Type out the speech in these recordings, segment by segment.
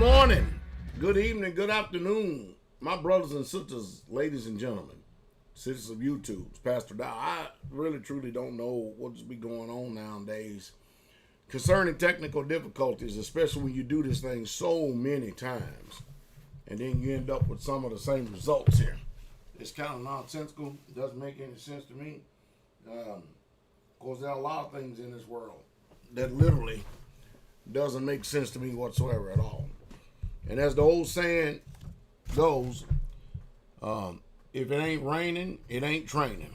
morning, good evening, good afternoon, my brothers and sisters, ladies and gentlemen, citizens of YouTube. It's Pastor Dowell. I really truly don't know what's be going on nowadays concerning technical difficulties, especially when you do this thing so many times and then you end up with some of the same results here. It's kind of nonsensical. It doesn't make any sense to me. Of course, there are a lot of things in this world that literally doesn't make sense to me whatsoever at all. And as the old saying goes, if it ain't raining, it ain't training.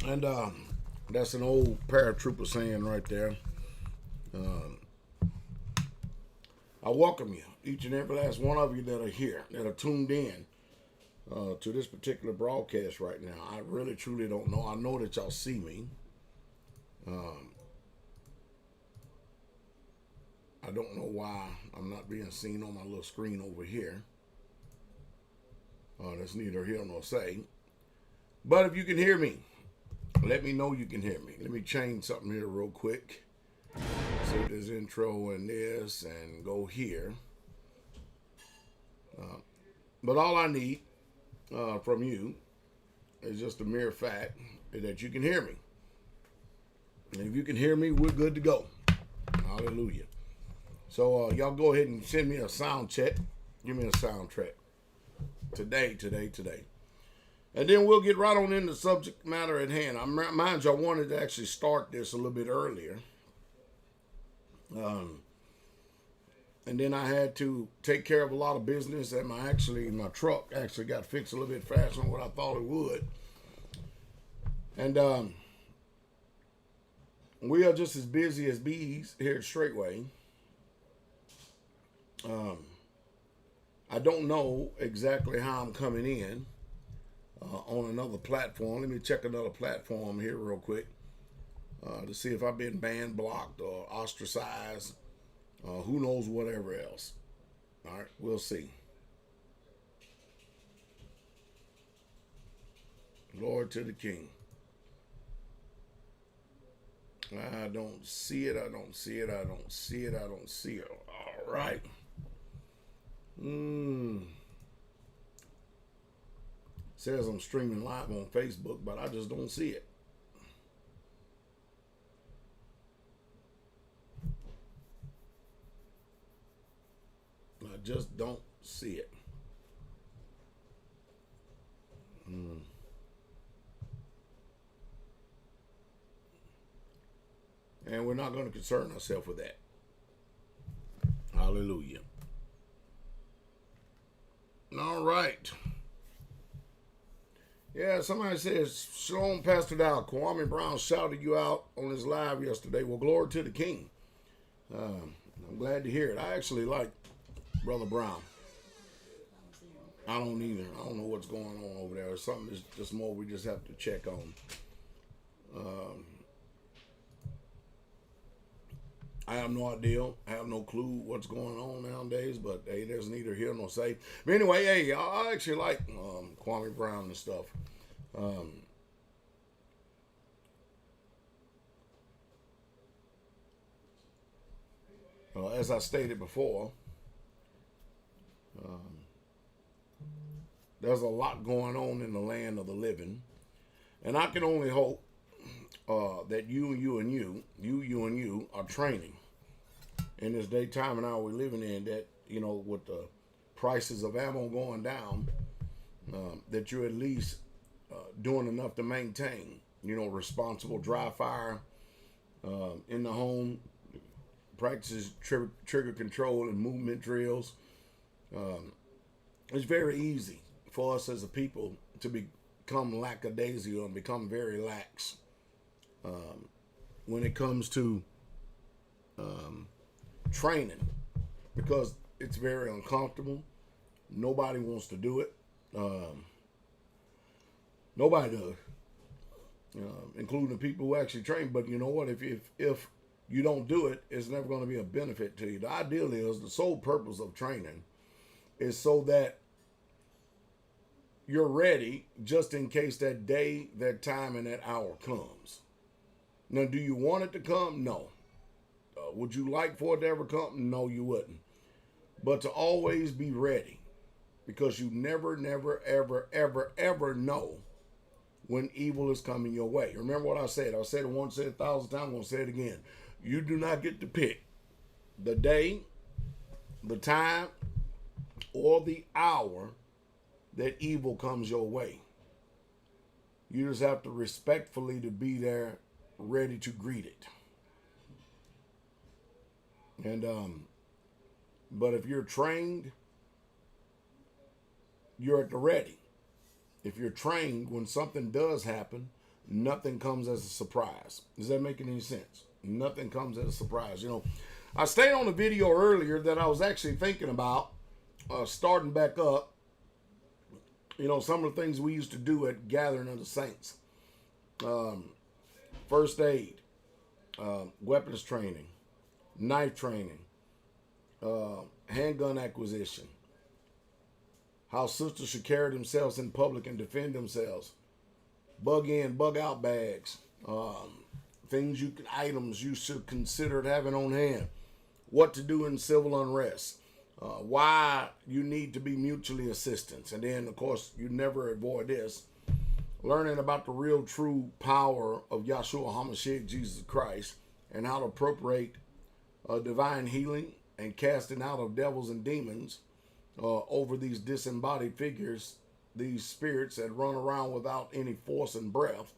And that's an old paratrooper saying right there. I welcome you, each and every last one of you that are here, that are tuned in to this particular broadcast right now. I really truly don't know. I know that y'all see me. I don't know why I'm not being seen on my little screen over here. That's neither here nor say. But if you can hear me, let me know you can hear me. Let me change something here real quick. Save this intro and this and go here. But all I need from you is just a mere fact that you can hear me. And if you can hear me, we're good to go. Hallelujah. So y'all go ahead and send me a sound check. Give me a sound track. Today. And then we'll get right on into the subject matter at hand. Mind you, I wanted to actually start this a little bit earlier. And then I had to take care of a lot of business and my truck actually got fixed a little bit faster than what I thought it would. And we are just as busy as bees here at Straightway. I don't know exactly how I'm coming in on another platform. Let me check another platform here real quick to see if I've been banned, blocked, or ostracized. Who knows, whatever else. All right, we'll see. Glory to the King. I don't see it. All right. Says I'm streaming live on Facebook, but I just don't see it. I just don't see it. And we're not going to concern ourselves with that. Hallelujah. All right. Yeah, somebody says, Shalom, Pastor Dowell. Kwame Brown shouted you out on his live yesterday. Well, glory to the King. I'm glad to hear it. I actually like Brother Brown. I don't either. I don't know what's going on over there. It's something that's just more we just have to check on. I have no idea. I have no clue what's going on nowadays, but hey, there's neither here nor say. But anyway, hey, I actually like Kwame Brown and stuff. As I stated before, there's a lot going on in the land of the living, and I can only hope that you are training in this daytime and hour we're living in, that, with the prices of ammo going down, that you're at least doing enough to maintain, responsible dry fire in the home, practices trigger control and movement drills. It's very easy for us as a people to become lackadaisical and become very lax when it comes to training, because it's very uncomfortable. Nobody wants to do it. Nobody does, including the people who actually train. But you know what? If you don't do it, it's never going to be a benefit to you. The ideal is, the sole purpose of training is so that you're ready just in case that day, that time, and that hour comes. Now, do you want it to come? No. Would you like for it to ever come? No, you wouldn't. but to always be ready, because you never, never, ever, ever, ever know when evil is coming your way. Remember what I said. I said it once, said it 1,000 times, I'm going to say it again. You do not get to pick the day, the time, or the hour that evil comes your way. You just have to respectfully to be there, ready to greet it. And but if you're trained, you're at the ready. If you're trained, when something does happen, nothing comes as a surprise. Does that make any sense? Nothing comes as a surprise. You know, I stayed on a video earlier that I was actually thinking about starting back up. You know, some of the things we used to do at Gathering of the Saints. First aid, weapons training, knife training, handgun acquisition, how sisters should carry themselves in public and defend themselves, bug in, bug out bags, items you should consider having on hand, what to do in civil unrest, why you need to be mutually assistance. And then, of course, you never avoid this, learning about the real true power of Yahshua HaMashiach, Jesus Christ, and how to appropriate divine healing and casting out of devils and demons over these disembodied figures, these spirits that run around without any force and breath.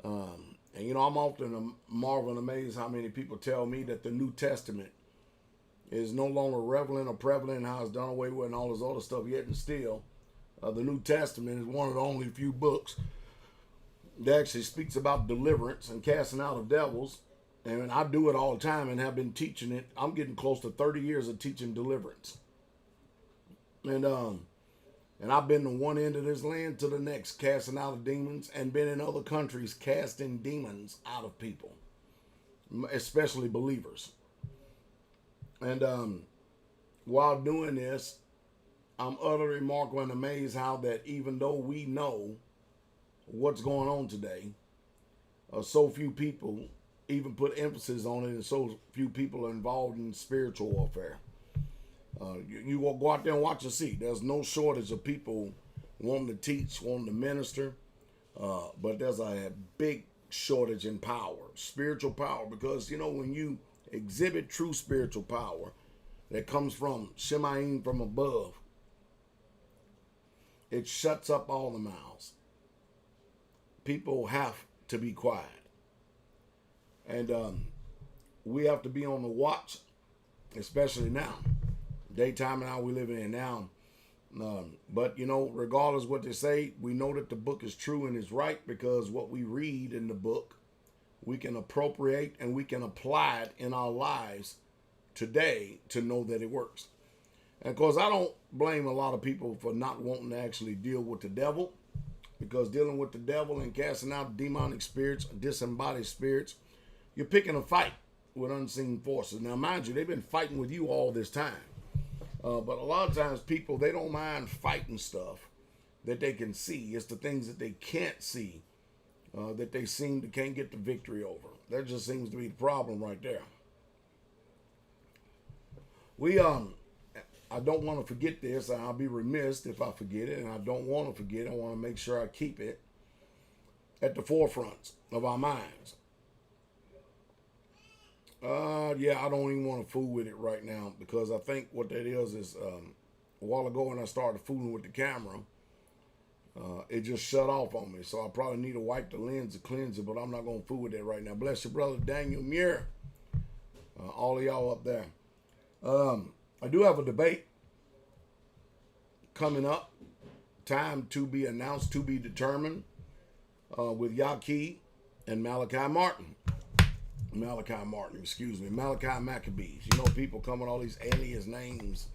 And you know, I'm often marvel and amazed how many people tell me that the New Testament is no longer relevant or prevalent, and how it's done away with and all this other stuff. Yet and still, the New Testament is one of the only few books that actually speaks about deliverance and casting out of devils. And I do it all the time and have been teaching it. I'm getting close to 30 years of teaching deliverance. And I've been to one end of this land to the next, casting out of demons, and been in other countries casting demons out of people, especially believers. And while doing this, I'm utterly remarkable and amazed how that even though we know what's going on today, so few people even put emphasis on it, and so few people are involved in spiritual warfare. You will go out there and watch and see. There's no shortage of people wanting to teach, wanting to minister, but there's a big shortage in power, spiritual power, because, you know, when you exhibit true spiritual power that comes from Shemaim from above, it shuts up all the mouths. People have to be quiet. And we have to be on the watch, especially now. Daytime and hour we living in now. But, you know, regardless what they say, we know that the book is true and is right, because what we read in the book, we can appropriate and we can apply it in our lives today to know that it works. And of course, I don't blame a lot of people for not wanting to actually deal with the devil, because dealing with the devil and casting out demonic spirits, disembodied spirits, you're picking a fight with unseen forces. Now, mind you, they've been fighting with you all this time. But a lot of times people, they don't mind fighting stuff that they can see. It's the things that they can't see that they can't get the victory over. That just seems to be the problem right there. I don't want to forget this. I'll be remiss if I forget it, and I don't want to forget it. I want to make sure I keep it at the forefront of our minds. I don't even want to fool with it right now, because I think what that is a while ago when I started fooling with the camera, it just shut off on me. So I probably need to wipe the lens to cleanse it, but I'm not going to fool with that right now. Bless your brother, Dowell Jr. All of y'all up there. I do have a debate coming up. Time to be announced, to be determined, with Yaqui and Malachi Maccabees. You know, people come with all these alias names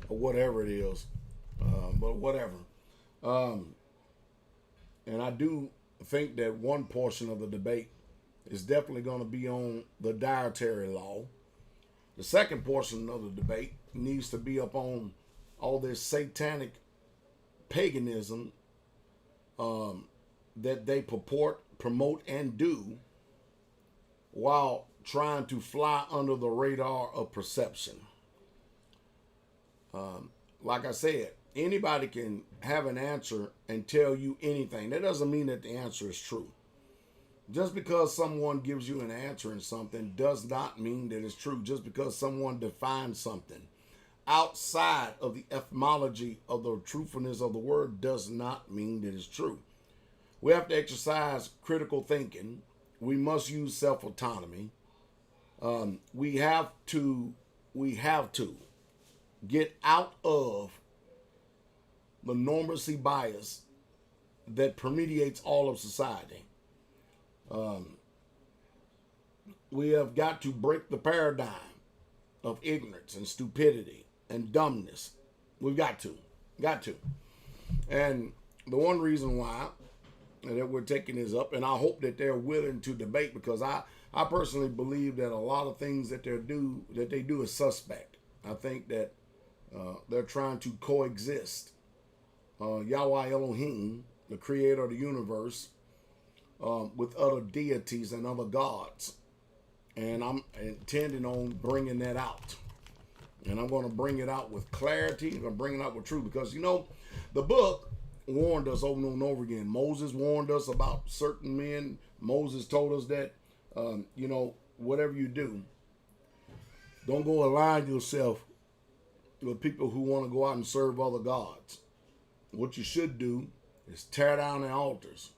or whatever it is, but whatever. And I do think that one portion of the debate is definitely going to be on the dietary law. The second portion of the debate needs to be up on all this satanic paganism that they purport, promote, and do, while trying to fly under the radar of perception. Like I said, anybody can have an answer and tell you anything. That doesn't mean that the answer is true. Just because someone gives you an answer in something does not mean that it's true. Just because someone defines something outside of the etymology of the truthfulness of the word does not mean that it's true. We have to exercise critical thinking. We must use self-autonomy. We have to get out of the normacy bias that permeates all of society. We have got to break the paradigm of ignorance and stupidity and dumbness. We've got to. And the one reason why that we're taking this up, and I hope that they're willing to debate, because I personally believe that a lot of things that they do is suspect. I think that they're trying to coexist. Yahweh Elohim, the creator of the universe, with other deities and other gods. And I'm intending on bringing that out. And I'm going to bring it out with clarity. I'm going to bring it out with truth. Because, the book warned us over and over again. Moses warned us about certain men. Moses told us that, whatever you do, don't go align yourself with people who want to go out and serve other gods. What you should do is tear down their altars,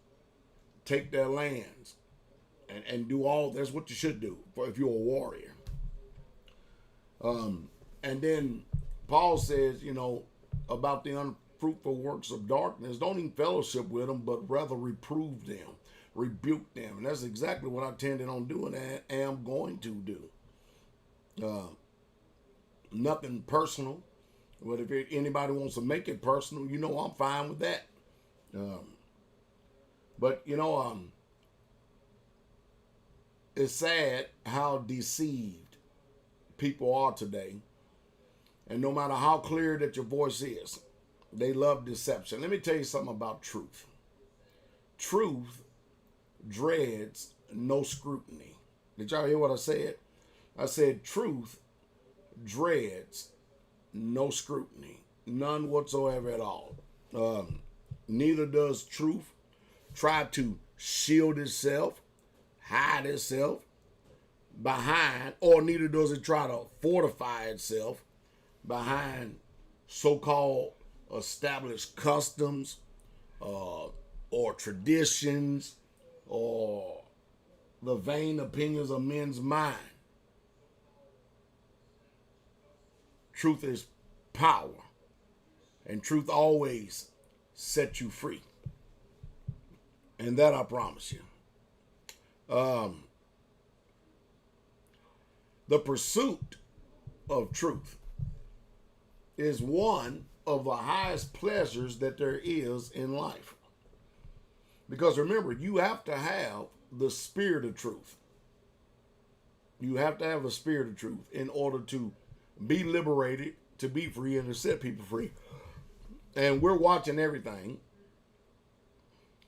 take their lands, and do all. That's what you should do if you're a warrior. And then Paul says, about the unfruitful works of darkness, don't even fellowship with them, but rather reprove them, rebuke them. And that's exactly what I intended on doing and am going to do. Nothing personal, but if anybody wants to make it personal, I'm fine with that. But it's sad how deceived people are today. And no matter how clear that your voice is, they love deception. Let me tell you something about truth. Truth dreads no scrutiny. Did y'all hear what I said? I said truth dreads no scrutiny. None whatsoever at all. Neither does truth try to shield itself, hide itself behind, or neither does it try to fortify itself behind so-called established customs or traditions or the vain opinions of men's mind. Truth is power, and truth always sets you free. And that I promise you. The pursuit of truth is one of the highest pleasures that there is in life. Because remember, you have to have the spirit of truth. You have to have the spirit of truth in order to be liberated, to be free, and to set people free. And we're watching everything.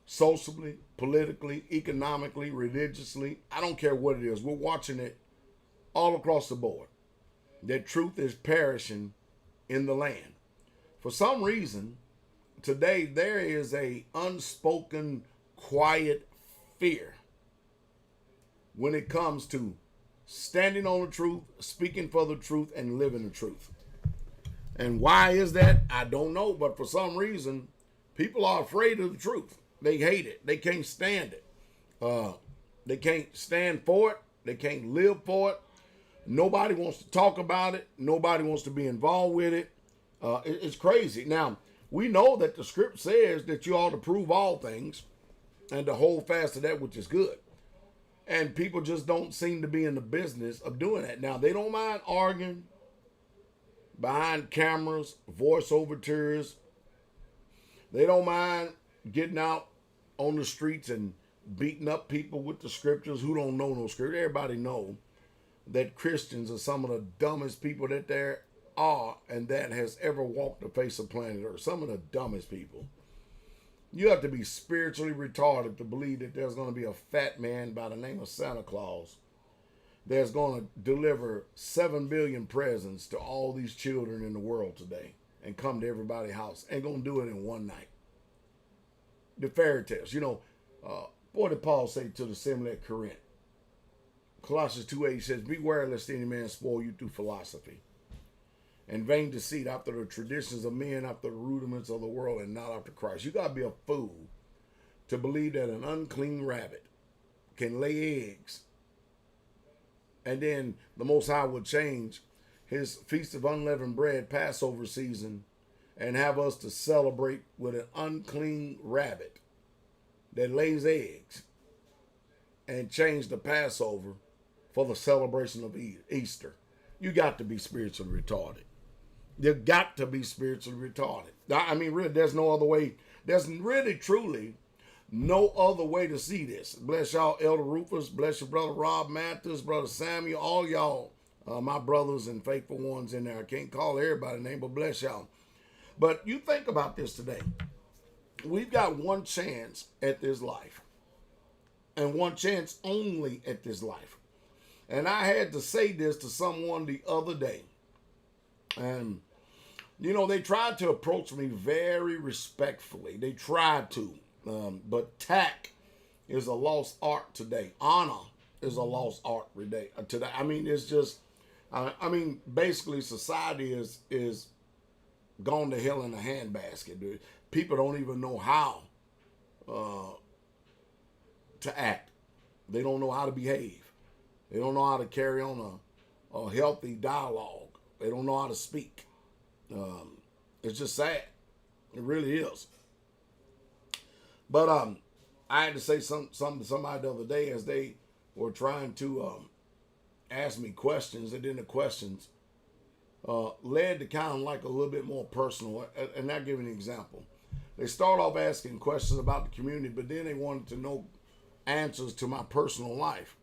Socially, politically, economically, religiously. I don't care what it is. We're watching it all across the board. That truth is perishing in the land. For some reason, today there is a unspoken, quiet fear when it comes to standing on the truth, speaking for the truth, and living the truth. And why is that? I don't know. But for some reason, people are afraid of the truth. They hate it. They can't stand it. They can't stand for it. They can't live for it. Nobody wants to talk about it. Nobody wants to be involved with it. It's crazy. Now, we know that the script says that you ought to prove all things and to hold fast to that which is good. And people just don't seem to be in the business of doing that. Now, they don't mind arguing behind cameras, voice overtures. They don't mind getting out on the streets and beating up people with the scriptures who don't know no scripture. Everybody know that Christians are some of the dumbest people that there are and that has ever walked the face of planet Earth. Some of the dumbest people. You have to be spiritually retarded to believe that there's going to be a fat man by the name of Santa Claus that's going to deliver 7 billion presents to all these children in the world today and come to everybody's house. Ain't going to do it in one night. The fairy tales, what did Paul say to the assembly at Corinth? Colossians 2:8 says, beware lest any man spoil you through philosophy and vain deceit, after the traditions of men, after the rudiments of the world, and not after Christ. You got to be a fool to believe that an unclean rabbit can lay eggs, and then the Most High would change his Feast of Unleavened Bread, Passover season, and have us to celebrate with an unclean rabbit that lays eggs, and change the Passover for the celebration of Easter. You got to be spiritually retarded. You got to be spiritually retarded. I mean, really, there's no other way. There's really, truly no other way to see this. Bless y'all, Elder Rufus. Bless your brother Rob Mathis, brother Samuel, all y'all, my brothers and faithful ones in there. I can't call everybody's name, but bless y'all. But you think about this today. We've got one chance at this life, and one chance only at this life. And I had to say this to someone the other day. And, they tried to approach me very respectfully. They tried to. But tact is a lost art today. Honor is a lost art today. I mean, it's just, basically society is gone to hell in a handbasket, dude. People don't even know how to act. They don't know how to behave. They don't know how to carry on a healthy dialogue. They don't know how to speak. It's just sad. It really is. But I had to say something to somebody the other day as they were trying to ask me questions, and then the questions led to kind of like a little bit more personal. And I'll give you an example. They start off asking questions about the community, but then they wanted to know answers to my personal life,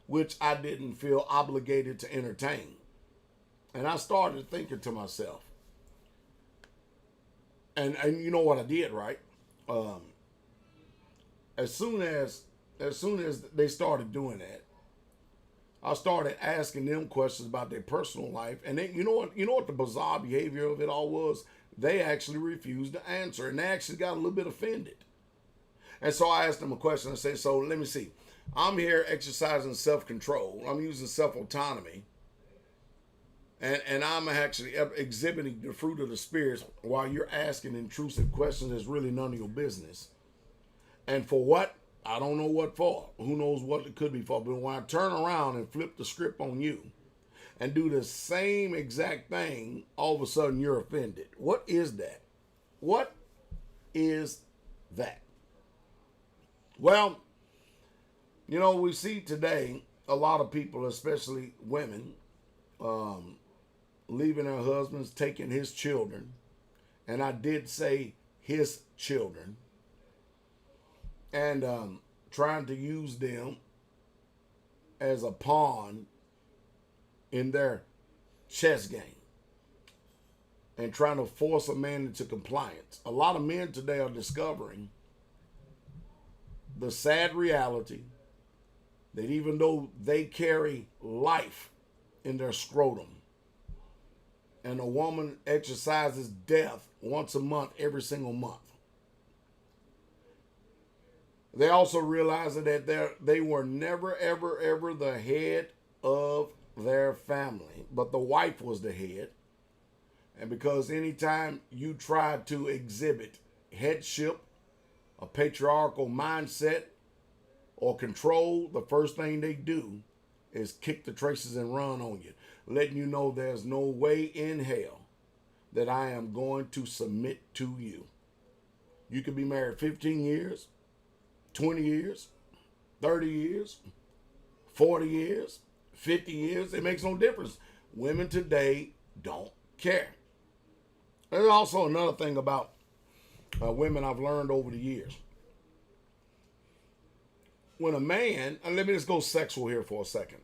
which I didn't feel obligated to entertain. And I started thinking to myself, and you know what I did, right? As soon as they started doing that, I started asking them questions about their personal life, and then you know what the bizarre behavior of it all was? They actually refused to answer, and they actually got a little bit offended. And so I asked them a question. I said, so let me see. I'm here exercising self-control. I'm using self-autonomy. And I'm actually exhibiting the fruit of the Spirit while you're asking intrusive questions that's really none of your business. And for what? I don't know what for. Who knows what it could be for. But when I turn around and flip the script on you and do the same exact thing, all of a sudden you're offended. What is that? What is that? Well, we see today a lot of people, especially women, leaving their husbands, taking his children, and I did say his children, and trying to use them as a pawn in their chess game and trying to force a man into compliance. A lot of men today are discovering the sad reality that even though they carry life in their scrotum, and a woman exercises death once a month, every single month, they also realize that they were never, ever, ever the head of their family, but the wife was the head. And because anytime you try to exhibit headship, a patriarchal mindset, or control, the first thing they do is kick the traces and run on you, letting you know there's no way in hell that I am going to submit to you. You could be married 15 years, 20 years, 30 years, 40 years, 50 years. It makes no difference. Women today don't care. There's also another thing about women I've learned over the years. When a man, and let me just go sexual here for a second.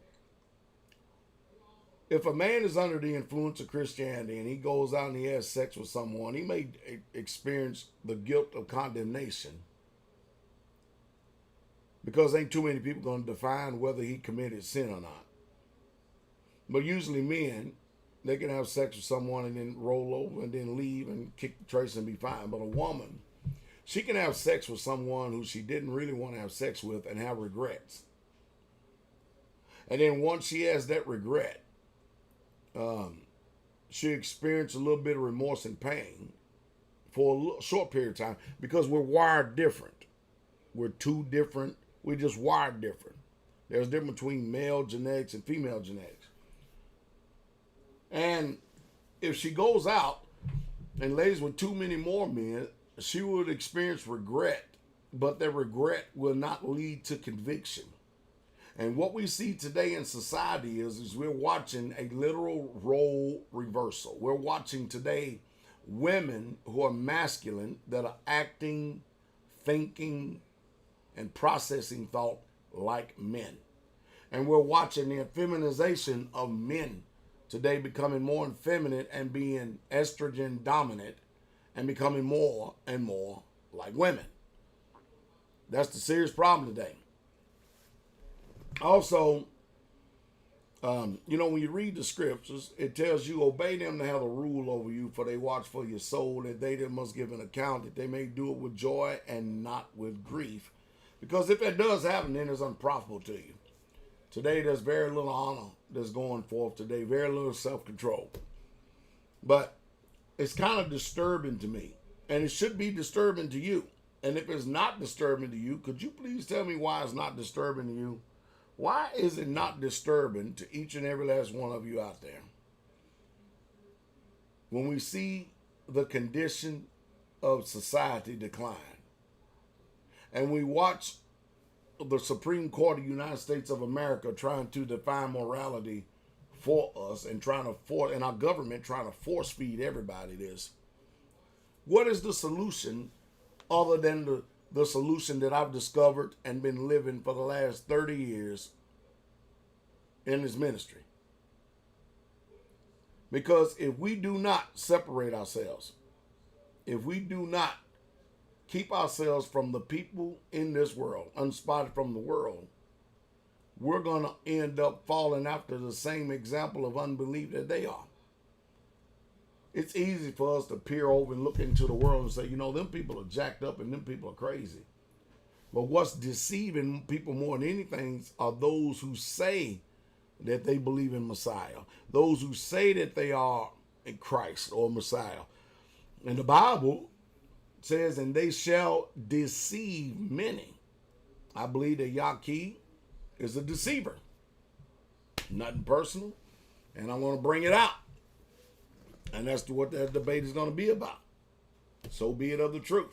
If a man is under the influence of Christianity and he goes out and he has sex with someone, he may experience the guilt of condemnation, because ain't too many people going to define whether he committed sin or not. But usually men, they can have sex with someone and then roll over and then leave and kick the trace and be fine. But a woman, she can have sex with someone who she didn't really want to have sex with and have regrets. And then once she has that regret, she experiences a little bit of remorse and pain for a short period of time because we're wired different. We're two different. We're just wired different. There's a difference between male genetics and female genetics. And if she goes out and lays with too many more men, she would experience regret, but that regret will not lead to conviction. And what we see today in society is we're watching a literal role reversal. We're watching today women who are masculine that are acting, thinking, and processing thought like men. And we're watching the feminization of men today becoming more effeminate and being estrogen dominant and becoming more and more like women. That's the serious problem today. Also, when you read the scriptures, it tells you obey them to have a rule over you, for they watch for your soul, that they that must give an account, that they may do it with joy and not with grief. Because if that does happen, then it's unprofitable to you. Today, there's very little honor that's going forth today, very little self-control. But it's kind of disturbing to me, and it should be disturbing to you. And if it's not disturbing to you, could you please tell me why it's not disturbing to you? Why is it not disturbing to each and every last one of you out there when we see the condition of society decline and we watch the Supreme Court of the United States of America trying to define morality for us and and our government trying to force feed everybody this? What is the solution other than the solution that I've discovered and been living for the last 30 years in this ministry? Because if we do not separate ourselves, if we do not keep ourselves from the people in this world, unspotted from the world, we're going to end up falling after the same example of unbelief that they are. It's easy for us to peer over and look into the world and say, them people are jacked up and them people are crazy. But what's deceiving people more than anything are those who say that they believe in Messiah, those who say that they are in Christ or Messiah. And the Bible says, and they shall deceive many. I believe that Yaqui is a deceiver. Nothing personal, and I want to bring it out. And that's what that debate is going to be about. So be it of the truth.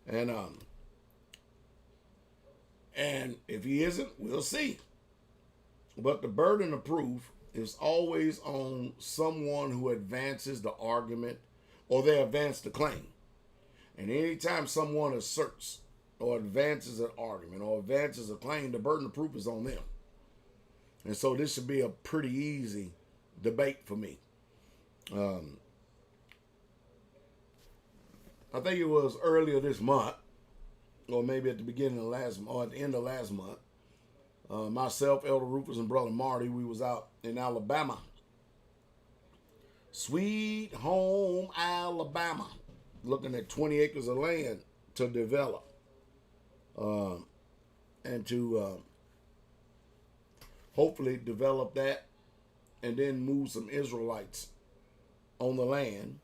And if he isn't, we'll see. But the burden of proof is always on someone who advances the argument or they advance the claim. And anytime someone asserts or advances an argument or advances a claim, the burden of proof is on them. And so this should be a pretty easy debate for me. I think it was earlier this month, or maybe at the beginning of last month, or at the end of last month, myself, Elder Rufus, and Brother Marty, we was out in Alabama. Sweet home Alabama. Looking at 20 acres of land to develop. And to hopefully develop that and then move some Israelites on the land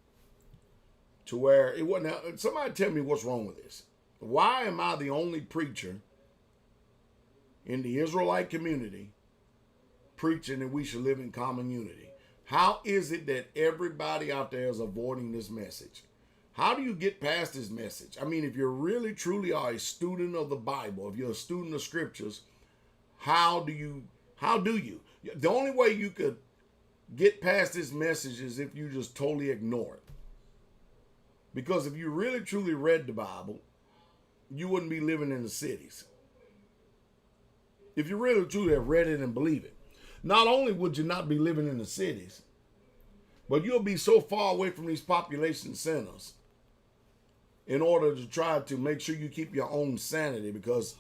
to where it wasn't. Now, somebody tell me what's wrong with this. Why am I the only preacher in the Israelite community preaching that we should live in common unity? How is it that everybody out there is avoiding this message? How do you get past this message? I mean, if you really truly are a student of the Bible, if you're a student of scriptures, how do you? The only way you could get past this message is if you just totally ignore it. Because if you really truly read the Bible, you wouldn't be living in the cities. If you really truly have read it and believe it, not only would you not be living in the cities, but you'll be so far away from these population centers in order to try to make sure you keep your own sanity. Because,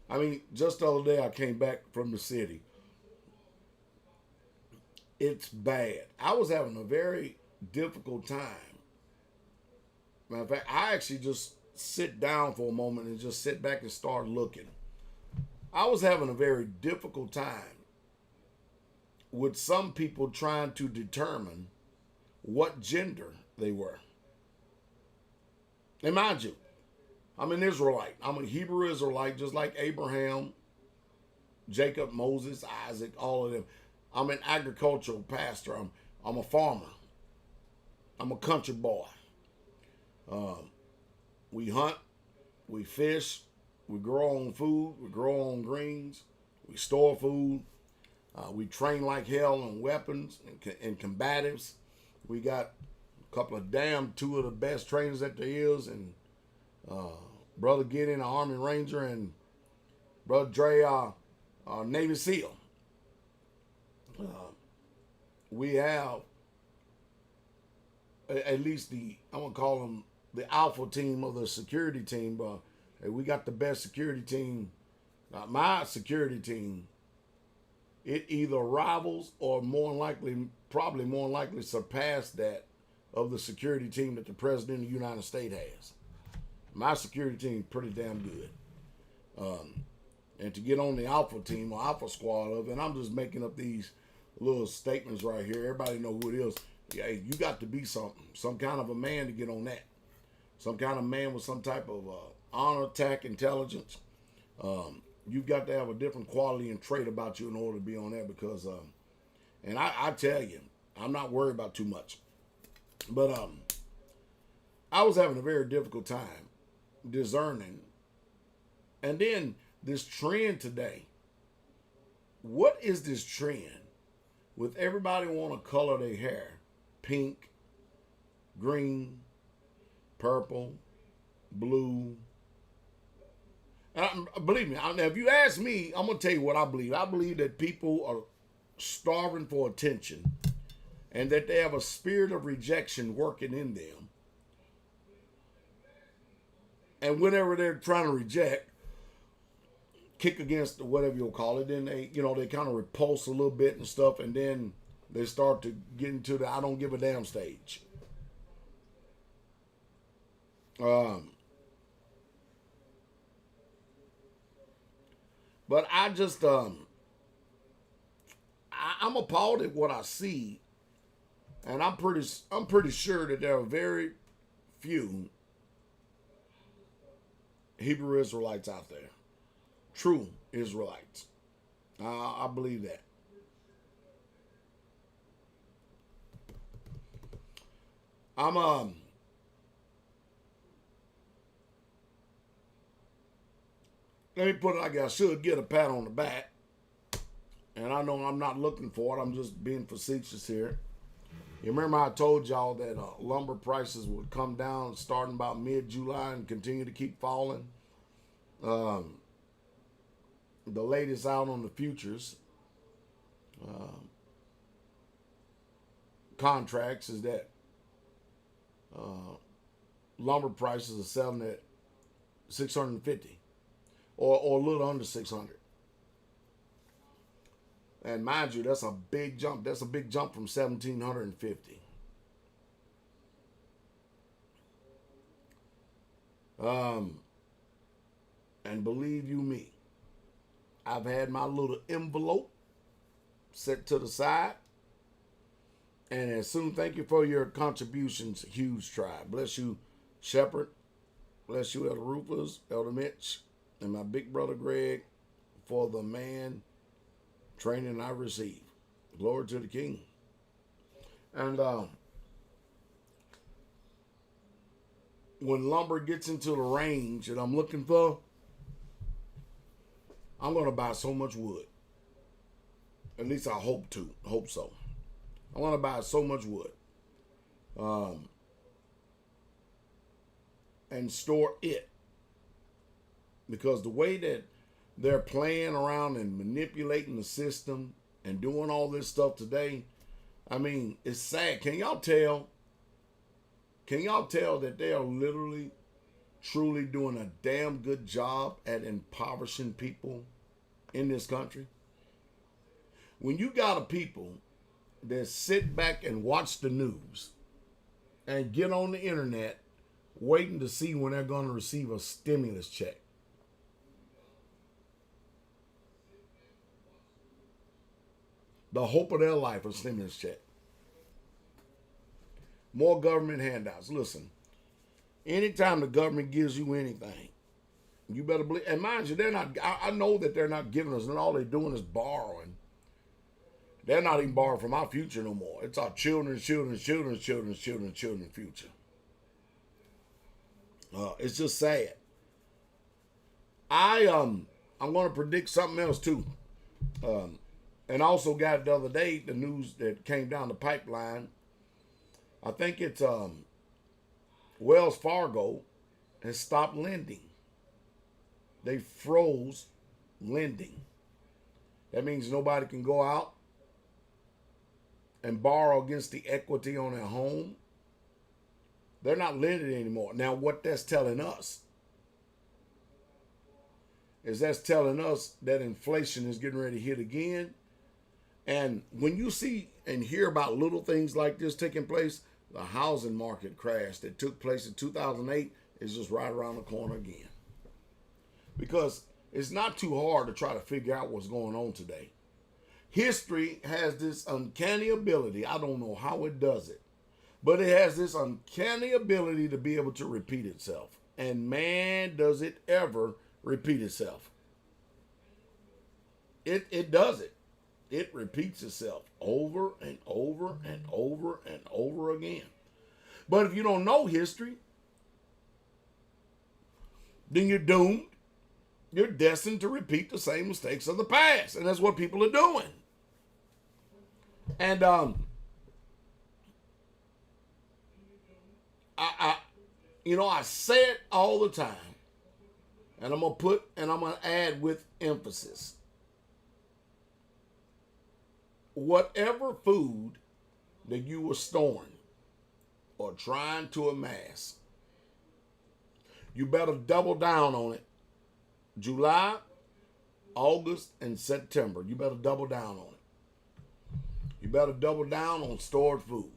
I mean, just the other day I came back from the city. it's bad. I was having a very difficult time. Matter of fact, I actually just sit down for a moment and just sit back and start looking. I was having a very difficult time with some people trying to determine what gender they were. And mind you, I'm an Israelite. I'm a Hebrew Israelite, just like Abraham, Jacob, Moses, Isaac, all of them. I'm an agricultural pastor. I'm a farmer. I'm a country boy. We hunt, we fish, we grow our own food, we grow our own greens, we store food, we train like hell on weapons and combatives. We got a couple of two of the best trainers that there is, and Brother Gideon, an Army Ranger, and Brother Dre, Navy SEAL. We have at least I'm going to call them the alpha team of the security team. We got the best security team. My security team, it either rivals or probably more likely surpassed that of the security team that the President of the United States has. My security team is pretty damn good. And to get on the alpha team or alpha squad of it, and I'm just making up these little statements right here. Everybody know who it is. Yeah, you got to be something, some kind of a man to get on that. Some kind of man with some type of honor, tact, intelligence. You've got to have a different quality and trait about you in order to be on there because, and I tell you, I'm not worried about too much. But I was having a very difficult time discerning. And then this trend today, what is this trend with everybody want to color their hair pink, green, purple, blue? And believe me, if you ask me, I'm going to tell you what I believe. I believe that people are starving for attention and that they have a spirit of rejection working in them. And whenever they're trying to reject, kick against whatever you'll call it, then they kind of repulse a little bit and stuff, and then they start to get into the I don't give a damn stage. But I just I'm appalled at what I see, and I'm pretty sure that there are very few Hebrew Israelites out there, true Israelites. I believe that. Let me put it like I should get a pat on the back. And I know I'm not looking for it. I'm just being facetious here. You remember I told y'all that lumber prices would come down starting about mid-July and continue to keep falling. The latest out on the futures contracts is that lumber prices are selling at $650 or a little under $600. And mind you, that's a big jump. That's a big jump from $1,750. And believe you me, I've had my little envelope set to the side. And as soon, thank you for your contributions, huge tribe. Bless you, Shepherd. Bless you, Elder Rufus, Elder Mitch, and my big brother Greg for the man training I receive. Glory to the King. And when lumber gets into the range that I'm looking for, I'm going to buy so much wood. At least I hope so. I want to buy so much wood. And store it. Because the way that they're playing around and manipulating the system and doing all this stuff today, I mean, it's sad. Can y'all tell that they are literally, truly doing a damn good job at impoverishing people in this country? When you got a people that sit back and watch the news and get on the internet waiting to see when they're going to receive a stimulus check. The hope of their life, a stimulus check. More government handouts. Listen, anytime the government gives you anything, you better believe. And mind you, they're not. I know that they're not giving us, and all they're doing is borrowing. They're not even borrowing from our future no more. It's our children's future. It's just sad. I'm going to predict something else too. And also got the other day the news that came down the pipeline. I think it's Wells Fargo has stopped lending. They froze lending. That means nobody can go out and borrow against the equity on their home. They're not lending anymore. Now, what that's telling us is that's telling us that inflation is getting ready to hit again. And when you see and hear about little things like this taking place, the housing market crash that took place in 2008 is just right around the corner again. Because it's not too hard to try to figure out what's going on today. History has this uncanny ability. I don't know how it does it, but it has this uncanny ability to be able to repeat itself. And man, does it ever repeat itself. It does it. It repeats itself over and over and over and over again. But if you don't know history, then you're doomed. You're destined to repeat the same mistakes of the past. And that's what people are doing. And I say it all the time. And I'm going to add with emphasis. Whatever food that you were storing or trying to amass, you better double down on it. July, August, and September. You better double down on it. You better double down on stored food.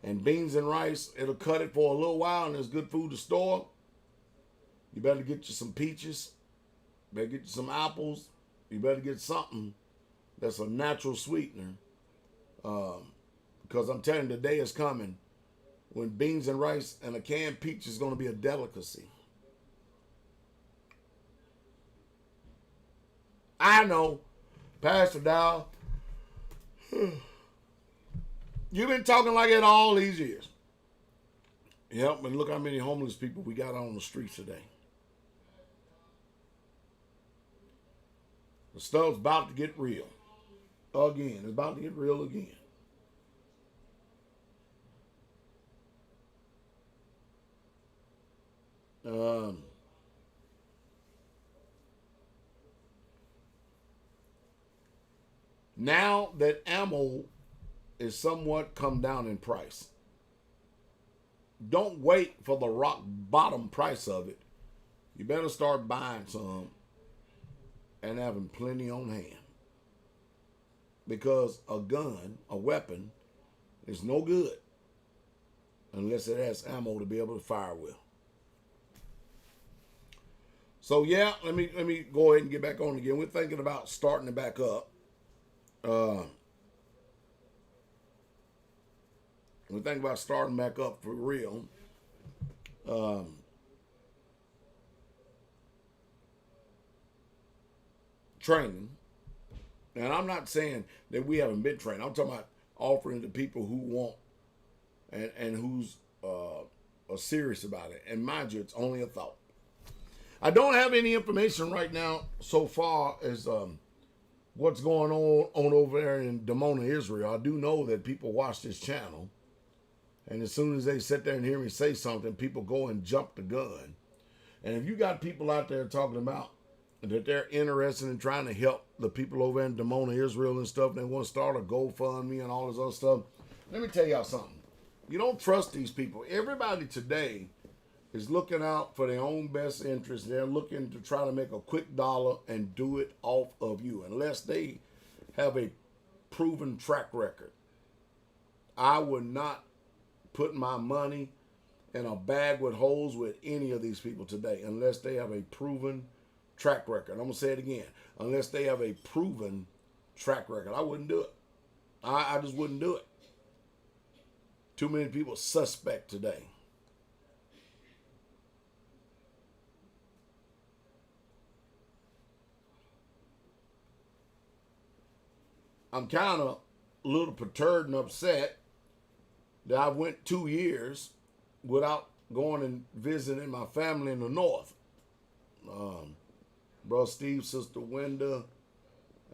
And beans and rice, it'll cut it for a little while and there's good food to store. You better get you some peaches. You better get you some apples. You better get something that's a natural sweetener. Because I'm telling you, the day is coming when beans and rice and a canned peach is going to be a delicacy. I know, Pastor Dowell, you've been talking like that all these years. Yep, and look how many homeless people we got on the streets today. The stuff's about to get real. Again, it's about to get real again. Now that ammo is somewhat come down in price, don't wait for the rock bottom price of it. You better start buying some and having plenty on hand. Because a gun, a weapon, is no good unless it has ammo to be able to fire with. So yeah, let me go ahead and get back on again. We're thinking about starting it back up. We're thinking about starting back up for real. Training. And I'm not saying that we haven't been trained. I'm talking about offering to people who want and who's are serious about it. And mind you, it's only a thought. I don't have any information right now so far as what's going on over there in Dimona, Israel. I do know that people watch this channel. And as soon as they sit there and hear me say something, people go and jump the gun. And if you got people out there talking about that they're interested in trying to help the people over in Dimona, Israel and stuff, and they want to start a GoFundMe and all this other stuff, let me tell y'all something. You don't trust these people. Everybody today is looking out for their own best interest. They're looking to try to make a quick dollar and do it off of you. Unless they have a proven track record. I would not put my money in a bag with holes with any of these people today unless they have a proven track record. I'm going to say it again. Unless they have a proven track record. I wouldn't do it. I just wouldn't do it. Too many people suspect today. I'm kind of a little perturbed and upset that I went 2 years without going and visiting my family in the north. Brother Steve, Sister Wenda,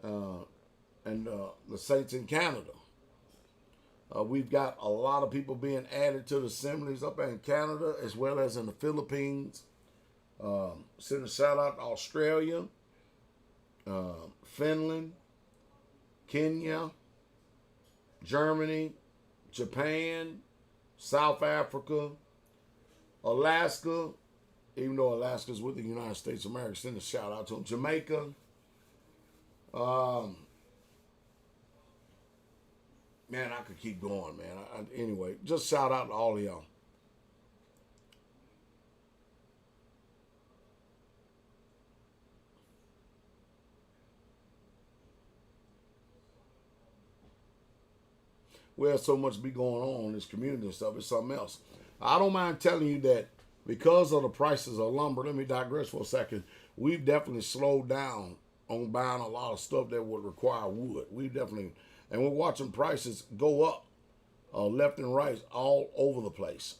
and the saints in Canada. We've got a lot of people being added to the assemblies up in Canada as well as in the Philippines. Send a shout out to Australia, Finland, Kenya, Germany, Japan, South Africa, Alaska, even though Alaska's with the United States of America, send a shout out to them. Jamaica, man, I could keep going, man. Anyway, just shout out to all of y'all. Well, so much be going on in this community and stuff. It's something else. I don't mind telling you that because of the prices of lumber, let me digress for a second, we've definitely slowed down on buying a lot of stuff that would require wood. We definitely, and we're watching prices go up left and right all over the place.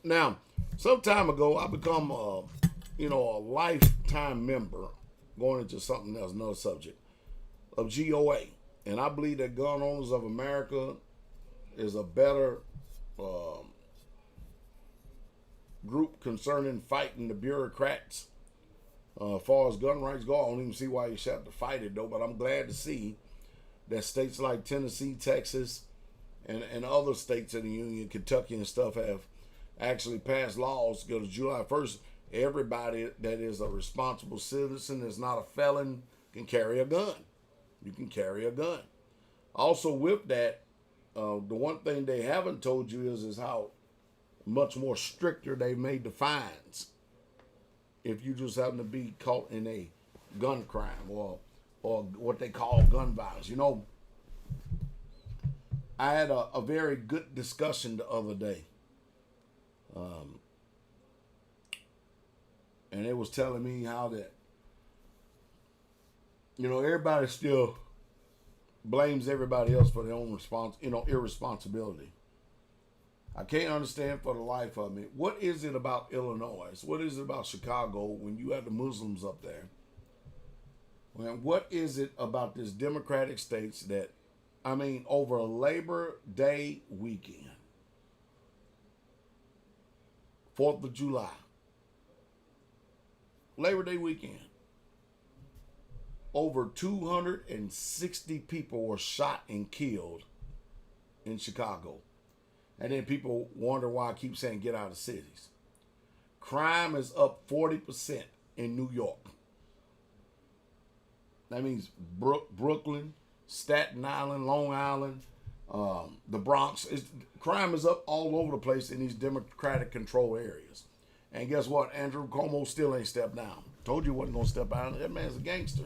Now, some time ago, I become a lifetime member, going into something else, another subject, of GOA. And I believe that Gun Owners of America is a better group concerning fighting the bureaucrats. As far as gun rights go, I don't even see why you should have to fight it, though. But I'm glad to see that states like Tennessee, Texas, and other states in the Union, Kentucky and stuff, have actually passed laws to go to July 1st. Everybody that is a responsible citizen, that's not a felon, can carry a gun. You can carry a gun. Also, with that, the one thing they haven't told you is how much more stricter they've made the fines if you just happen to be caught in a gun crime or what they call gun violence. You know, I had a very good discussion the other day. And it was telling me how that, everybody still blames everybody else for their own irresponsibility. I can't understand for the life of me. What is it about Illinois? What is it about Chicago when you have the Muslims up there? And what is it about this Democratic states that, over a Labor Day weekend, 4th of July, Labor Day weekend, over 260 people were shot and killed in Chicago. And then people wonder why I keep saying get out of cities. Crime is up 40% in New York. That means Brooklyn, Staten Island, Long Island, the Bronx. Crime is up all over the place in these Democratic control areas. And guess what? Andrew Cuomo still ain't stepped down. Told you he wasn't going to step out. That man's a gangster.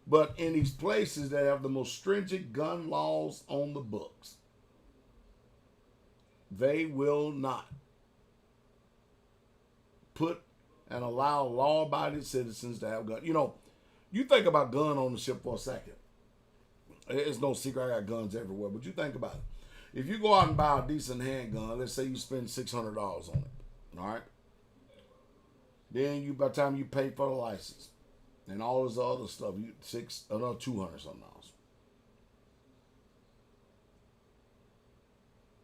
But in these places that have the most stringent gun laws on the books, they will not put and allow law-abiding citizens to have guns. You think about gun ownership for a second. It's no secret I got guns everywhere, but you think about it. If you go out and buy a decent handgun, let's say you spend $600 on it, all right? Then by the time you pay for the license and all this other stuff, another $200 something.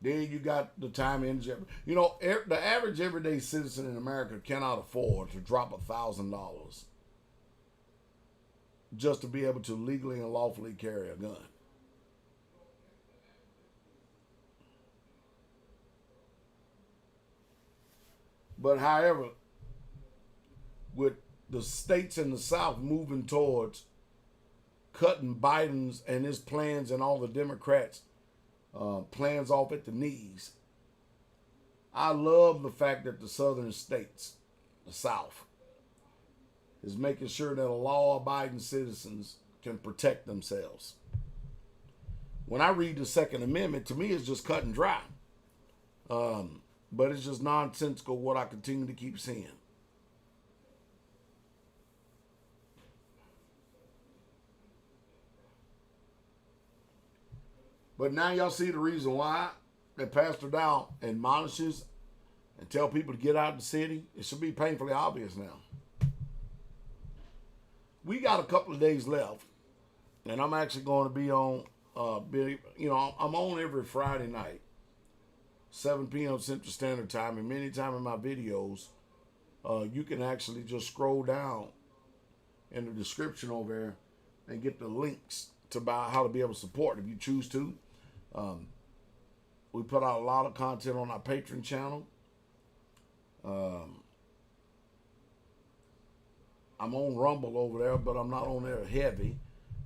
Then you got the time, energy. The average everyday citizen in America cannot afford to drop $1,000 just to be able to legally and lawfully carry a gun. But however, with the states in the South moving towards cutting Biden's and his plans and all the Democrats' plans off at the knees. I love the fact that the southern states, the South, is making sure that law-abiding citizens can protect themselves. When I read the Second Amendment, to me it's just cut and dry. But it's just nonsensical what I continue to keep seeing. But now y'all see the reason why that Pastor Dowell admonishes and tell people to get out of the city. It should be painfully obvious now. We got a couple of days left, and I'm actually going to be on, I'm on every Friday night, 7 p.m. Central Standard Time, and many times in my videos, you can actually just scroll down in the description over there and get the links to how to be able to support if you choose to. We put out a lot of content on our Patreon channel. I'm on Rumble over there, but I'm not on there heavy.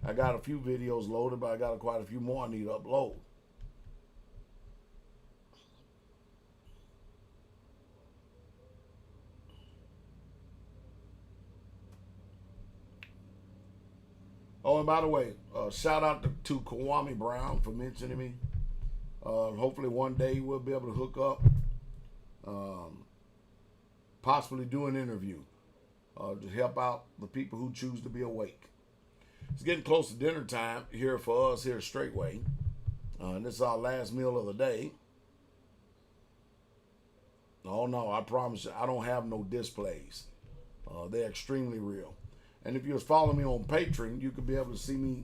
I got a few videos loaded, but I got quite a few more I need to upload. Oh, and by the way, shout out to Kwame Brown for mentioning me. Hopefully one day we'll be able to hook up, possibly do an interview to help out the people who choose to be awake. It's getting close to dinner time here for us here Straightway. And this is our last meal of the day. Oh no, I promise you, I don't have no displays. They're extremely real. And if you was following me on Patreon, you could be able to see me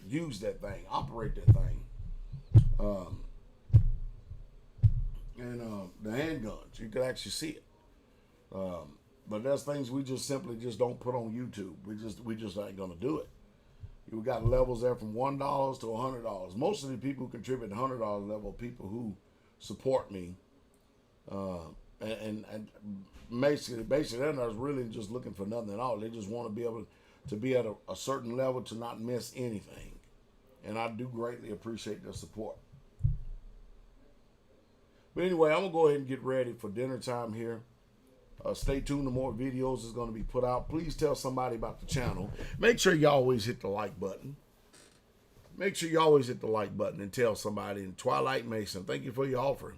use that thing, operate that thing. The handguns, you could actually see it. But there's things we just simply don't put on YouTube. We just ain't gonna do it. We got levels there from $1 to $100. Most of the people who contribute $100 level are people who support me, and basically they're not really just looking for nothing at all. They just want to be able to be at a certain level to not miss anything, and I do greatly appreciate their support. But anyway, I'm gonna go ahead and get ready for dinner time here. Stay tuned to more videos is going to be put out. Please tell somebody about the channel. Make sure you always hit the like button. Make sure you always hit the like button and tell somebody. And Twilight Mason, thank you for your offering.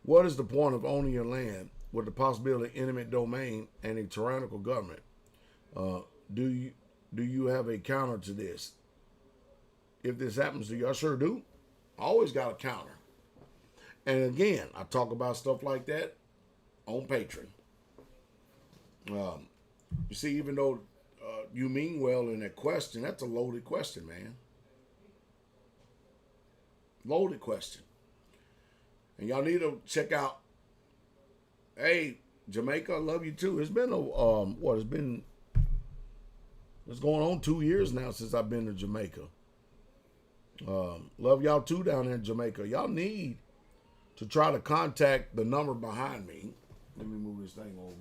What is the point of owning your land with the possibility of eminent domain and a tyrannical government? Do you have a counter to this? If this happens to you, I sure do. I always got a counter. And again, I talk about stuff like that on Patreon. You see, even though you mean well in that question, that's a loaded question, man. Loaded question. And y'all need to check out, hey, Jamaica, I love you too. It's been it's going on 2 years now since I've been to Jamaica. Love y'all too down there in Jamaica. Y'all need to try to contact the number behind me. Let me move this thing over.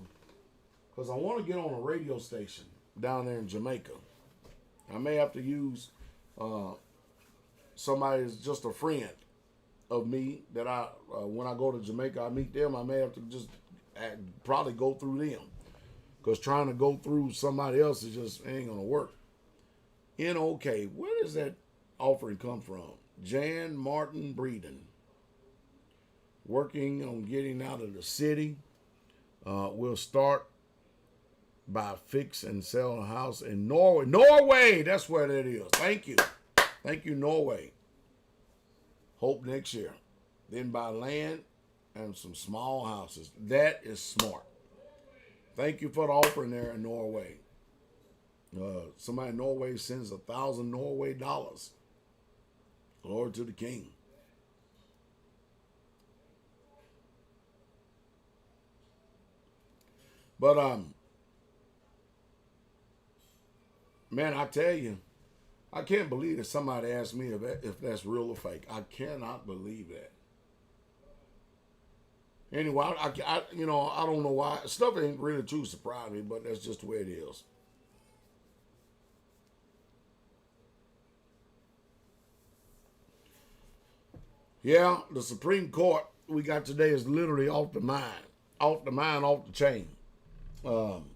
Because I want to get on a radio station down there in Jamaica. I may have to use somebody that's just a friend of me that when I go to Jamaica, I meet them. I may have to just probably go through them. Because trying to go through somebody else is just ain't going to work. NOK, where does that offering come from? Jan Martin Breeden. Working on getting out of the city. We'll start by fix and sell a house in Norway. Norway, that's where that is. Thank you. Thank you, Norway. Hope next year. Then buy land and some small houses. That is smart. Thank you for the offering there in Norway. Somebody in Norway sends 1,000 Norway dollars. Glory to the King. But man, I tell you, I can't believe that somebody asked me if that's real or fake. I cannot believe that. Anyway, I don't know why. Stuff ain't really too surprising me, but that's just the way it is. Yeah, the Supreme Court we got today is literally off the mind. Off the mind, off the chain. Um,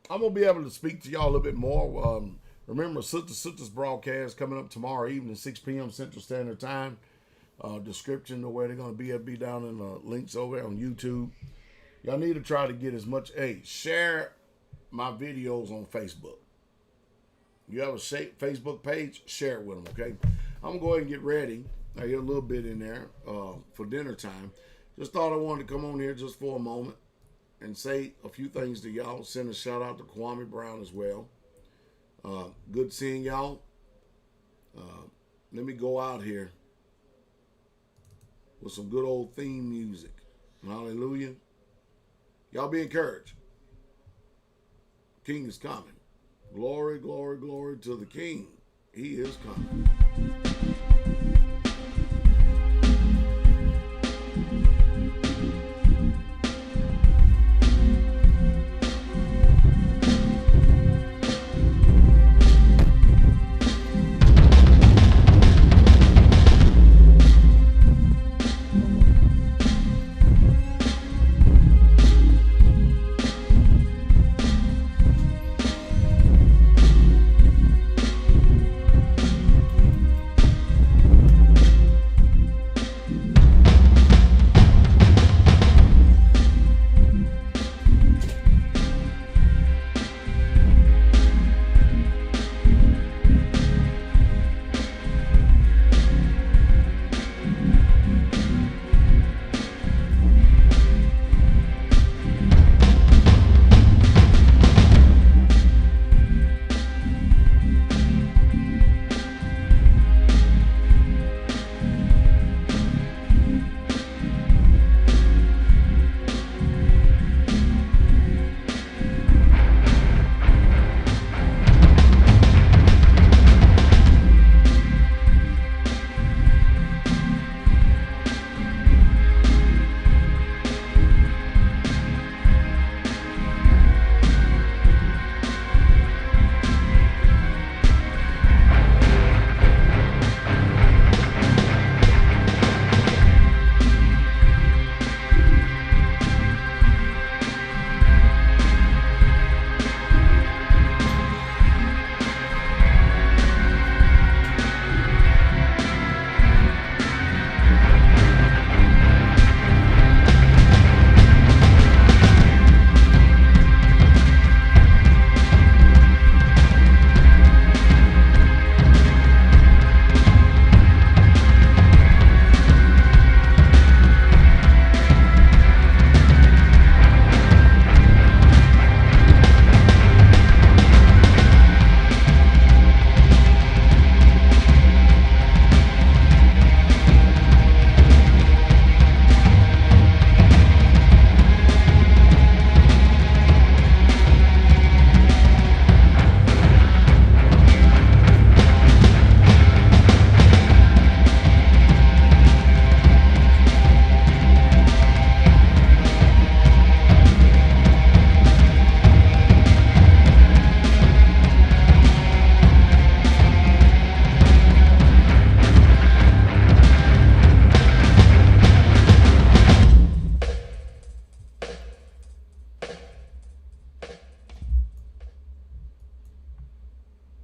I'm going to be able to speak to y'all a little bit more. Remember, Sisters broadcast coming up tomorrow evening, 6 p.m. Central Standard Time. Description of where they're going to be down in the links over there on YouTube. Y'all need to try to get as much. Hey, share my videos on Facebook. You have a Facebook page, share it with them, okay? I'm going to go ahead and get ready. I get a little bit in there for dinner time. Just thought I wanted to come on here just for a moment and say a few things to y'all. Send a shout out to Kwame Brown as well. Good seeing y'all. Let me go out here with some good old theme music. Hallelujah. Y'all be encouraged. King is coming. Glory, glory, glory to the King. He is coming.